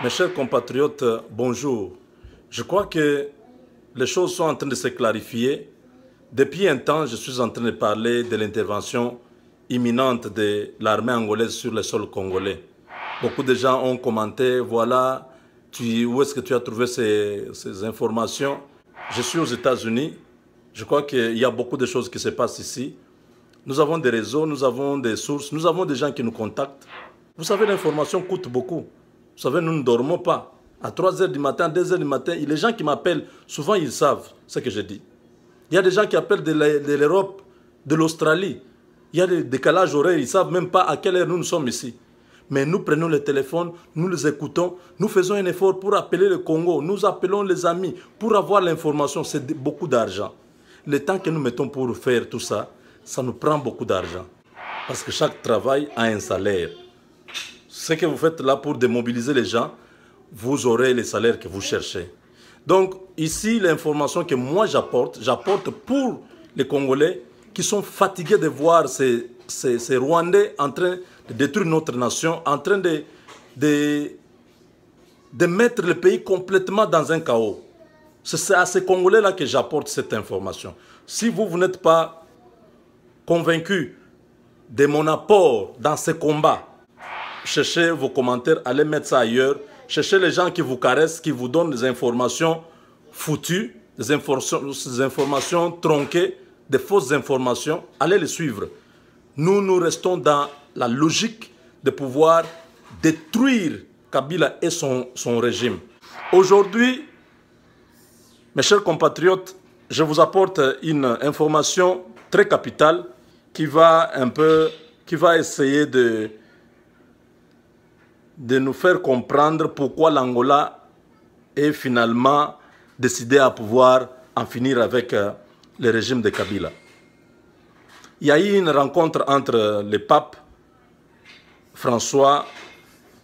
Mes chers compatriotes, bonjour. Je crois que les choses sont en train de se clarifier. Depuis un temps, je suis en train de parler de l'intervention imminente de l'armée angolaise sur le sol congolais. Beaucoup de gens ont commenté, voilà, où est-ce que tu as trouvé ces informations? Je suis aux États-Unis. Je crois qu'il y a beaucoup de choses qui se passent ici. Nous avons des réseaux, nous avons des sources, nous avons des gens qui nous contactent. Vous savez, l'information coûte beaucoup. Vous savez, nous ne dormons pas. À 3 h du matin, 2 h du matin, les gens qui m'appellent, souvent ils savent ce que je dis. Il y a des gens qui appellent de l'Europe, de l'Australie. Il y a des décalages horaires, ils ne savent même pas à quelle heure nous sommes ici. Mais nous prenons le téléphone, nous les écoutons, nous faisons un effort pour appeler le Congo, nous appelons les amis pour avoir l'information. C'est beaucoup d'argent. Le temps que nous mettons pour faire tout ça, ça nous prend beaucoup d'argent. Parce que chaque travail a un salaire. Ce que vous faites là pour démobiliser les gens, vous aurez les salaires que vous cherchez. Donc ici, l'information que moi j'apporte pour les Congolais qui sont fatigués de voir ces Rwandais en train de détruire notre nation, en train de mettre le pays complètement dans un chaos. C'est à ces Congolais-là que j'apporte cette information. Si vous n'êtes pas convaincus de mon apport dans ce combat, cherchez vos commentaires, allez mettre ça ailleurs. Cherchez les gens qui vous caressent, qui vous donnent des informations foutues, des informations tronquées, des fausses informations. Allez les suivre. Nous restons dans la logique de pouvoir détruire Kabila et son régime. Aujourd'hui, mes chers compatriotes, je vous apporte une information très capitale qui va essayer de nous faire comprendre pourquoi l'Angola est finalement décidé à pouvoir en finir avec le régime de Kabila. Il y a eu une rencontre entre le pape François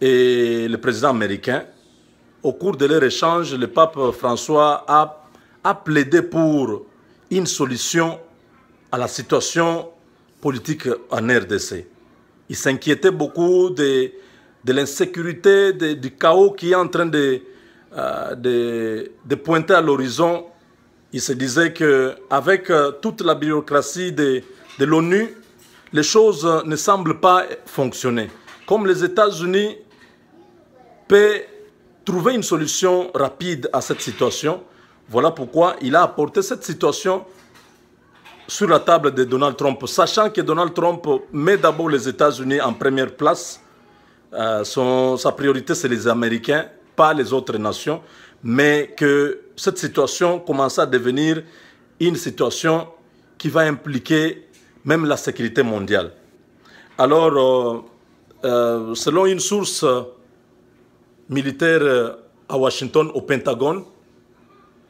et le président américain. Au cours de leur échange, le pape François a plaidé pour une solution à la situation politique en RDC. Il s'inquiétait beaucoup de l'insécurité, du chaos qui est en train de pointer à l'horizon. Il se disait qu'avec toute la bureaucratie de l'ONU, les choses ne semblent pas fonctionner. Comme les États-Unis peuvent trouver une solution rapide à cette situation, voilà pourquoi il a apporté cette situation sur la table de Donald Trump, sachant que Donald Trump met d'abord les États-Unis en première place. Sa priorité, c'est les Américains, pas les autres nations, mais que cette situation commence à devenir une situation qui va impliquer même la sécurité mondiale. Alors, selon une source militaire à Washington, au Pentagone,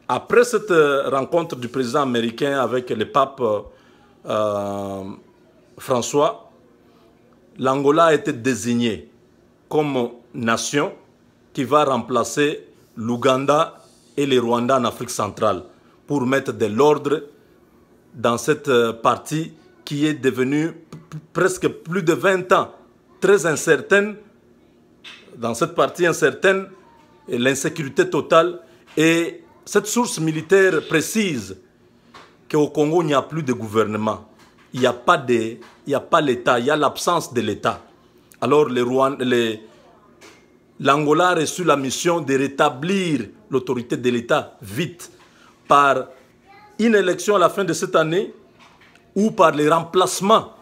après cette rencontre du président américain avec le pape François, l'Angola a été désignée comme nation qui va remplacer l'Ouganda et le Rwanda en Afrique centrale pour mettre de l'ordre dans cette partie qui est devenue presque plus de 20 ans très incertaine. Dans cette partie incertaine, l'insécurité totale, et cette source militaire précise qu'au Congo, il n'y a plus de gouvernement. Il n'y a pas l'État, il y a l'absence de l'État. Alors l'Angola a reçu la mission de rétablir l'autorité de l'État vite par une élection à la fin de cette année ou par le remplacement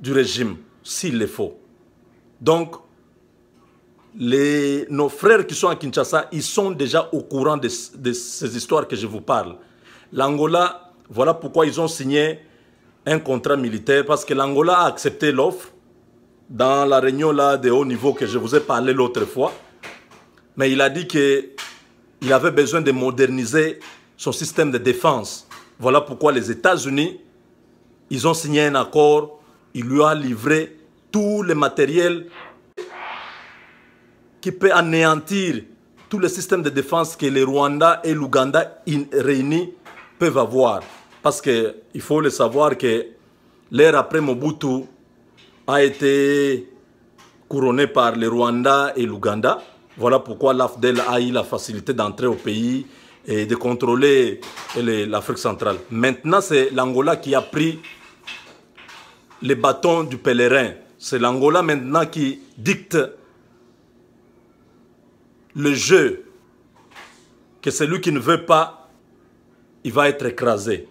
du régime, s'il le faut. Donc, nos frères qui sont à Kinshasa, ils sont déjà au courant de ces histoires que je vous parle. L'Angola, voilà pourquoi ils ont signé un contrat militaire, parce que l'Angola a accepté l'offre dans la réunion là de haut niveau que je vous ai parlé l'autre fois. Mais il a dit qu'il avait besoin de moderniser son système de défense. Voilà pourquoi les États-Unis, ils ont signé un accord, il lui a livré tout le matériel qui peut anéantir tous les systèmes de défense que le Rwanda et l'Ouganda réunis peuvent avoir. Parce qu'il faut le savoir que l'ère après Mobutu a été couronnée par le Rwanda et l'Ouganda. Voilà pourquoi l'AFDEL a eu la facilité d'entrer au pays et de contrôler l'Afrique centrale. Maintenant, c'est l'Angola qui a pris les bâtons du pèlerin. C'est l'Angola maintenant qui dicte le jeu, que celui qui ne veut pas, il va être écrasé.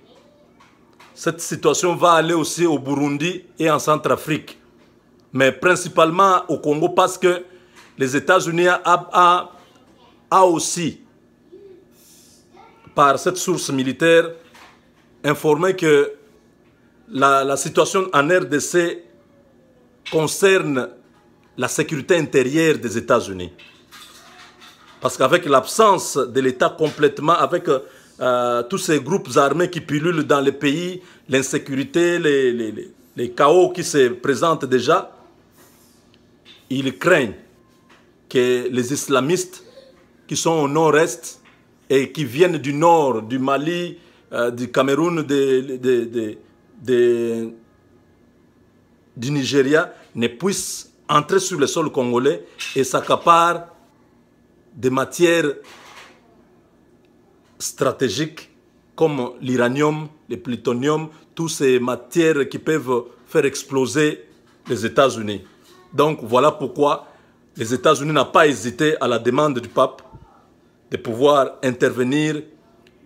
Cette situation va aller aussi au Burundi et en Centrafrique, mais principalement au Congo parce que les États-Unis a aussi, par cette source militaire, informé que la situation en RDC concerne la sécurité intérieure des États-Unis. Parce qu'avec l'absence de l'État complètement, avec tous ces groupes armés qui pullulent dans le pays, l'insécurité, les chaos qui se présentent déjà, ils craignent que les islamistes qui sont au nord-est et qui viennent du nord, du Mali, du Cameroun, du Nigeria, ne puissent entrer sur le sol congolais et s'accaparent des matières stratégiques comme l'uranium, le plutonium, toutes ces matières qui peuvent faire exploser les États-Unis. Donc voilà pourquoi les États-Unis n'ont pas hésité à la demande du pape de pouvoir intervenir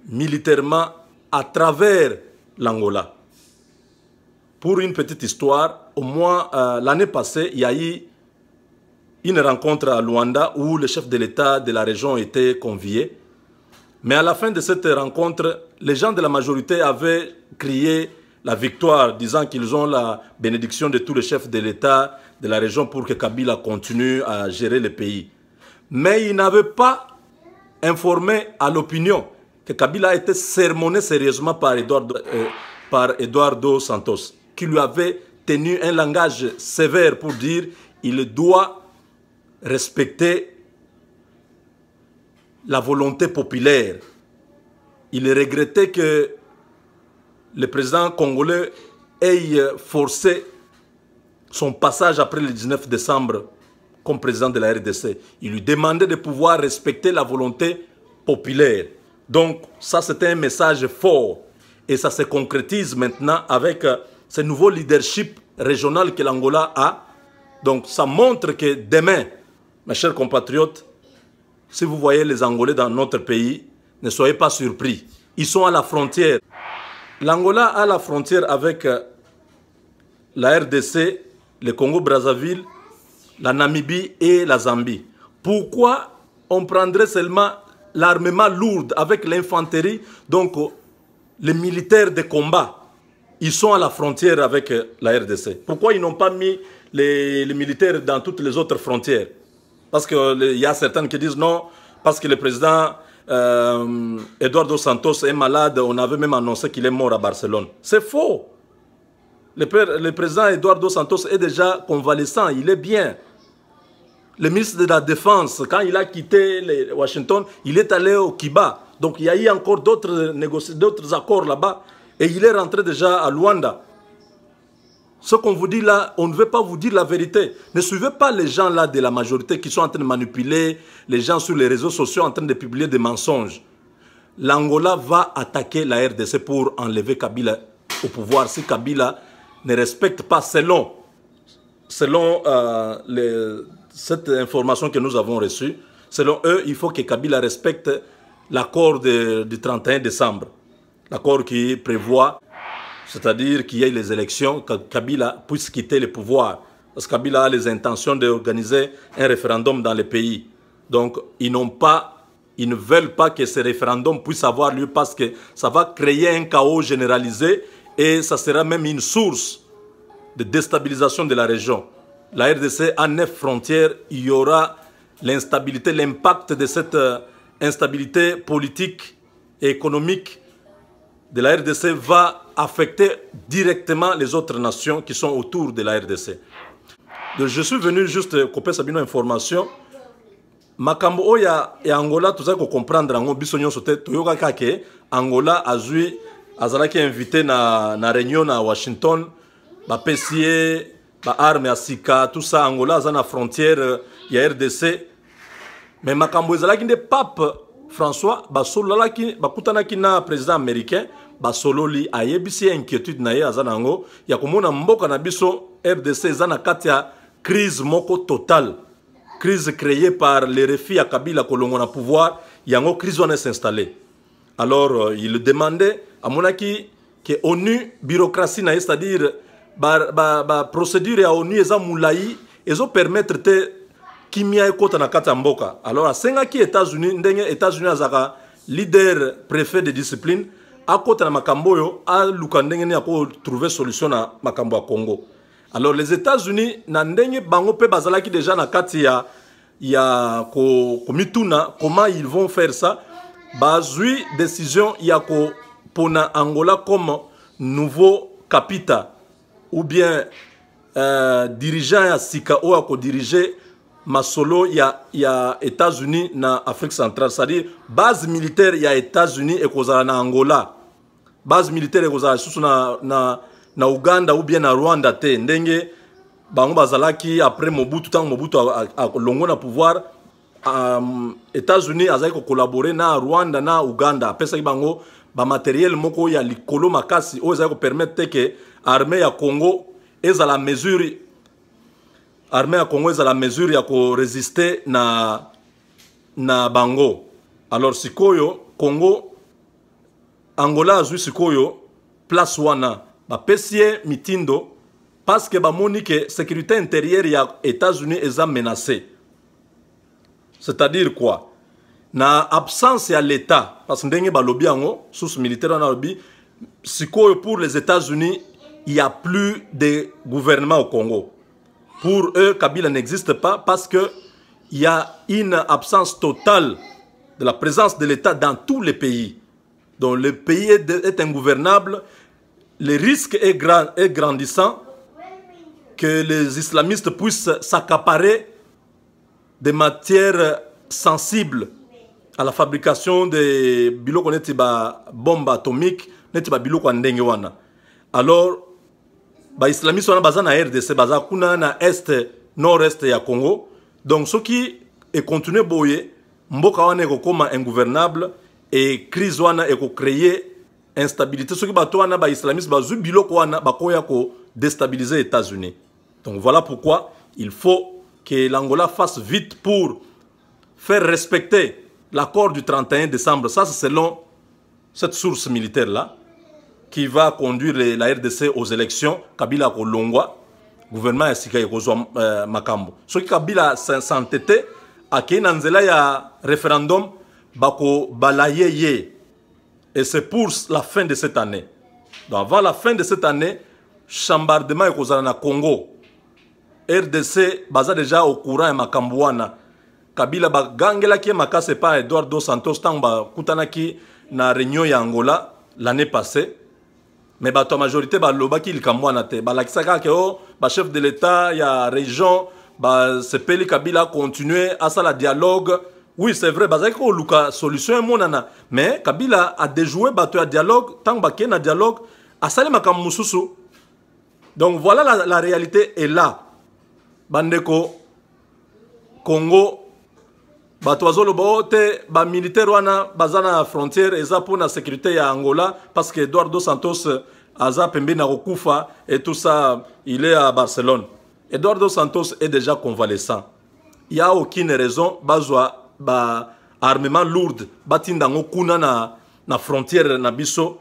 militairement à travers l'Angola. Pour une petite histoire, au moins l'année passée, il y a eu une rencontre à Luanda où le chef de l'État de la région était convié. Mais à la fin de cette rencontre, les gens de la majorité avaient crié la victoire, disant qu'ils ont la bénédiction de tous les chefs de l'État de la région pour que Kabila continue à gérer le pays. Mais ils n'avaient pas informé à l'opinion que Kabila a été sermonné sérieusement par Eduardo Santos, qui lui avait tenu un langage sévère pour dire qu'il doit respecter la volonté populaire. Il regrettait que le président congolais ait forcé son passage après le 19 décembre comme président de la RDC. Il lui demandait de pouvoir respecter la volonté populaire. Donc ça, c'était un message fort. Et ça se concrétise maintenant avec ce nouveau leadership régional que l'Angola a. Donc ça montre que demain, mes chers compatriotes, si vous voyez les Angolais dans notre pays, ne soyez pas surpris. Ils sont à la frontière. L'Angola a la frontière avec la RDC, le Congo-Brazzaville, la Namibie et la Zambie. Pourquoi on prendrait seulement l'armement lourd avec l'infanterie, donc les militaires de combat? Ils sont à la frontière avec la RDC. Pourquoi ils n'ont pas mis les militaires dans toutes les autres frontières? Parce qu'il y a certains qui disent non, parce que le président Eduardo Santos est malade, on avait même annoncé qu'il est mort à Barcelone. C'est faux. Le président Eduardo Santos est déjà convalescent, il est bien. Le ministre de la Défense, quand il a quitté Washington, il est allé au Kiba. Donc il y a eu encore d'autres accords là-bas. Et il est rentré déjà à Luanda. Ce qu'on vous dit là, on ne veut pas vous dire la vérité. Ne suivez pas les gens là de la majorité qui sont en train de manipuler les gens sur les réseaux sociaux en train de publier des mensonges. L'Angola va attaquer la RDC pour enlever Kabila au pouvoir si Kabila ne respecte pas selon cette information que nous avons reçue. Selon eux, il faut que Kabila respecte l'accord du 31 décembre. L'accord qui prévoit, c'est-à-dire qu'il y ait les élections, que Kabila puisse quitter le pouvoir. Parce que Kabila a les intentions d'organiser un référendum dans le pays. Donc, ils ne veulent pas que ce référendum puisse avoir lieu parce que ça va créer un chaos généralisé et ça sera même une source de déstabilisation de la région. La RDC a 9 frontières, il y aura l'instabilité, l'impact de cette instabilité politique et économique de la RDC va affecter directement les autres nations qui sont autour de la RDC. Donc, je suis venu juste couper Sabino information. Makambo oya et Angola, tout ça qu'on comprendre en bisognon sote toyoka kake Angola azui azalaki invité na réunion à Washington, ba PCA, ba arme à Sika, tout ça Angola azana frontière ya RDC. mais makambo ezalaki nde pape François basolalaki bakutanaki na président américain basololi ayebisi inquiétude na ye aza nango ya komona mboka na biso RDC eza na kati ya crise moko totale, crise créée par les refus ya Kabila kolongo na pouvoir, yango crise wana s'installer. Alors il demandait amonaki que ONU bureaucratie na, c'est-à-dire procédure ya ONU eza mulai ezo permettre te kimia ekota na kati ya mboka. Alors asengaki États-Unis ndenge États-Unis azaka leader préfet de discipline akota na makambo yo aluka ndenge ne ako trouver solution na makambo ya Congo. Alors les États-Unis na ndenge bango pe bazalaki déjà na kati ya komituna comment ils vont faire ça, bazui décision ya ko pona Angola comme nouveau capita ou bien dirigeant ya sika o ako diriger masolo ya États-Unis na Afrique centrale, c'est-à-dire base militaire ya États-Unis et kozala na Angola, base militaire et kozala susu na Uganda ou bien na Rwanda te ndenge bango bazalaki après Mobutu, tant Mobutu a longo na pouvoir, États-Unis azali ko collaborer na Rwanda na Uganda apesa bango ba matériel moko ya likolo makasi o ezali ko permettre que armée ya Congo ezala mesure, armée ya Congo ezala mesure ya ko résister na bango. Alors sikoyo Congo Angola azui sikoyo place wana ba pesie mitindo parce que ba moni que sécurité intérieure ya États-Unis est menacée. C'est-à-dire quoi? Na absence ya l'État, parce que ndenge ba lobby ango source militaire na lobby sikoyo pour les États-Unis, il n'y a plus de gouvernement au Congo. Pour eux, Kabila n'existe pas parce qu'il y a une absence totale de la présence de l'État dans tous les pays. Donc le pays est ingouvernable, le risque est grandissant que les islamistes puissent s'accaparer des matières sensibles à la fabrication de biloko neti ba bombes atomiques, neti ba biloko ndenge wana. Alors ba islamistes wana baza na RDC, baza kuna na est nord-est ya Congo. Donc ce qui est continué boye mboka wana ekokoma ingouvernable et crise wana eko créer instabilité. Ce qui bato wana ba islamistes bazu biloko wana bakoya ko déstabiliser les États-Unis. Donc voilà pourquoi il faut que l'Angola fasse vite pour faire respecter l'accord du 31 décembre. Ça c'est selon cette source militaire là qui va conduire la RDC aux élections. Kabila ko longwa gouvernement esika ekozwa makambo. Ce qui Kabila s'entêté à kenanzela ya référendum bako balaye. Et c'est pour la fin de cette année. Donc avant la fin de cette année, chambardement ekozala na Congo. RDC baza déjà au courant ya makambo wana. Kabila bagangela ki makase pa Eduardo Santos tamba kutanaki na réunion ya Angola l'année passée. Mais la majorité baloba ki likambo wana te. Balakisaka ke o ba chef de l'État ya région ba sepeli Kabila continuer à ça la dialogue. Oui, c'est vrai, bazaki ko luka solution monana. Mais Kabila a déjoué bato ya dialogue tant ba na dialogue asali makambo mususu. Donc voilà la réalité est là. Bandeko Congo bato azoloba te ba militaire wana bazana frontière eza pour la sécurité ya Angola parce que Eduardo Santos aza pembe na kokufa et tout ça il est à Barcelone. Eduardo Santos est déjà convalescent. Il n'y a aucune raison bazwa ba armement lourd batindango kuna na frontière na biso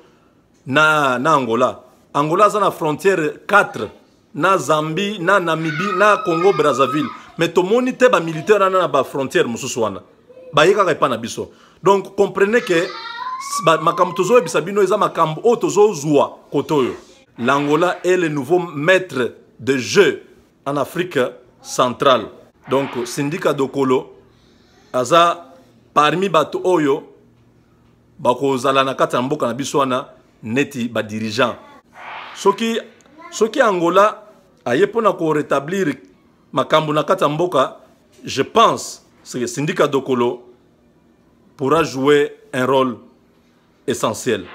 na Angola. Angola za na frontière 4 na Zambie, na Namibie, na Congo Brazzaville. Mais tout le monde est militaire dans la frontière mususuana. Ba yeka ka pa na biso. Donc comprenez que makamtozo ebisabino eza makambo otozo zwa kotoyo. L'Angola est le nouveau maître de jeu en Afrique centrale. Donc Sindika Dokolo aza parmi bato oyo bako zala na kati mboka na biso wana neti ba dirigeant. Soki Angola aye pona ko rétablir makambo na kati mboka, je pense que Sindika Dokolo pourra jouer un rôle essentiel.